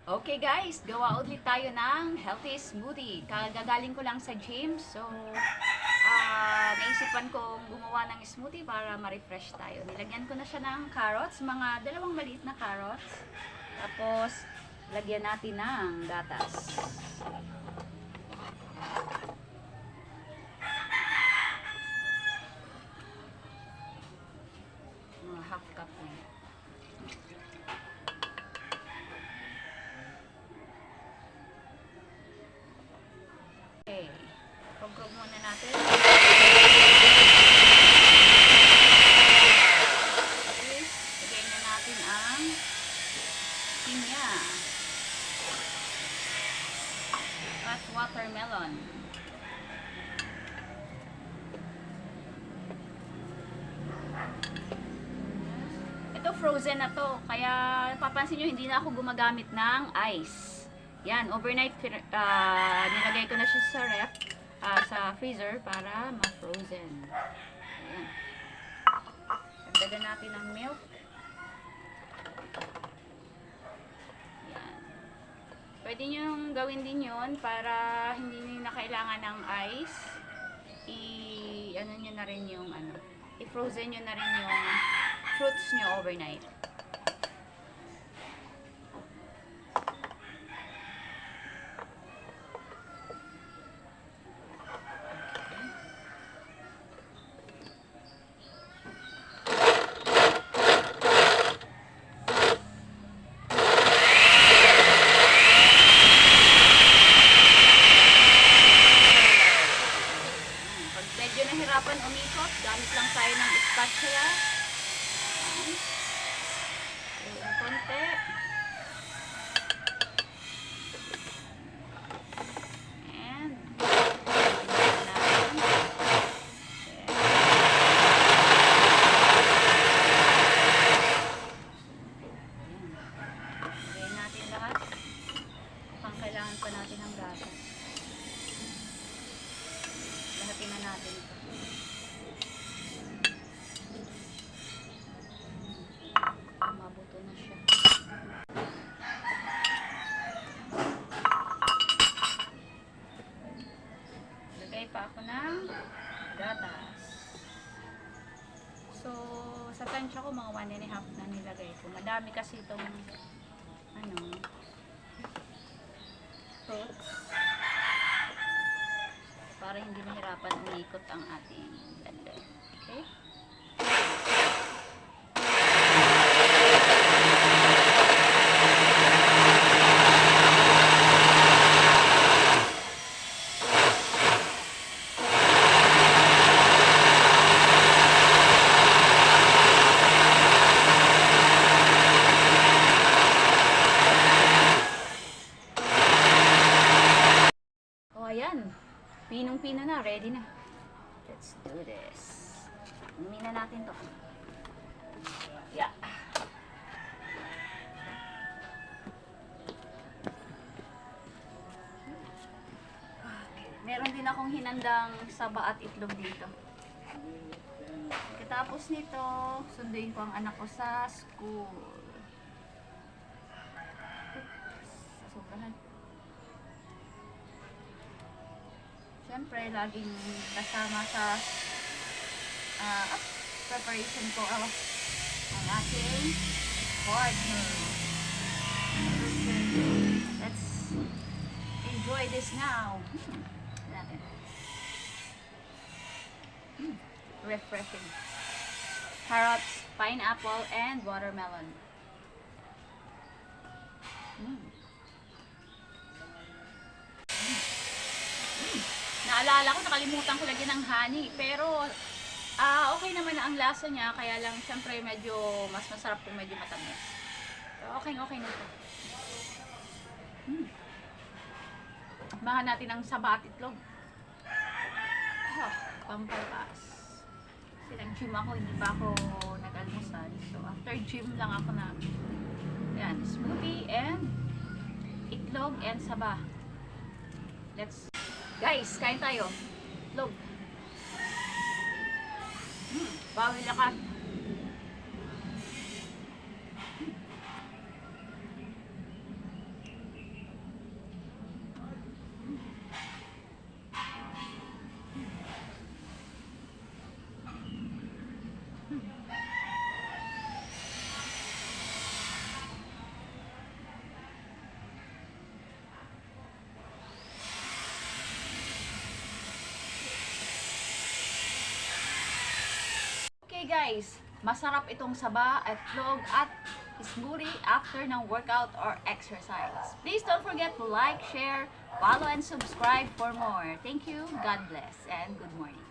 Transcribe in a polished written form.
Okay guys, gawa ulit tayo ng healthy smoothie. Kagagaling ko lang sa gym, so naisipan kong gumawa ng smoothie para ma-refresh tayo. Nilagyan ko na siya ng carrots, mga dalawang maliit na carrots. Tapos, lagyan natin ng gatas. Mga half cup na. Okay. Pag-cook muna natin. Okay. Lagyan na natin ang pinya. At watermelon. Ito frozen na to. Kaya papansin nyo, hindi na ako gumagamit ng ice. Yan, overnight nilagay ko na siya sa ref, sa freezer para ma-frozen. Ayan. Dagdagan natin ng milk. Yan. Pwede nyo gawin din yun para hindi nyo na kailangan ng ice. Ano nyo na rin yung i-frozen nyo na rin yung fruits nyo overnight. Nahirapan umikot, gamit lang tayo ng spatula. Ayan, konti. And lagyan natin lahat. Mukhang kailangan pa natin ng gatas. Lahatin na natin ito. Mabuto na siya. Lagay pa ako ng gatas. So, sa tansya ko, mga 1.5 na nilagay ko. Madami kasi itong fruits. Para hindi mahirapan umikot ang ating blender. Okay? O, ayan. Pinong-pino na, ready na. Let's do this. Umin na natin to. Yeah. Okay. Meron din akong hinandang saba at itlog dito. Katapos nito, sunduin ko ang anak ko sa school. Sobrahan. Siyempre, laging kasama sa preparation ko ang aking partner. Let's enjoy this now. Natin. Refreshing. Carrots, pineapple, and watermelon. Naalala ko, nakalimutan ko lagyan ng honey. Pero, okay naman na ang lasa niya. Kaya lang, syempre, medyo mas masarap kung medyo matamis. So, okay na ito. Bahan natin ang saba at itlog. Pampalpas. Kasi nag-gym ako, hindi pa ako nag-almusal. So, after gym lang ako na, yan, smoothie and itlog and saba. Guys, kain tayo. Itlog. Bawal lakas. Okay guys, masarap itong saba, itlog at smoothie after ng workout or exercise. Please don't forget to like, share, follow, and subscribe for more. Thank you, God bless, and good morning.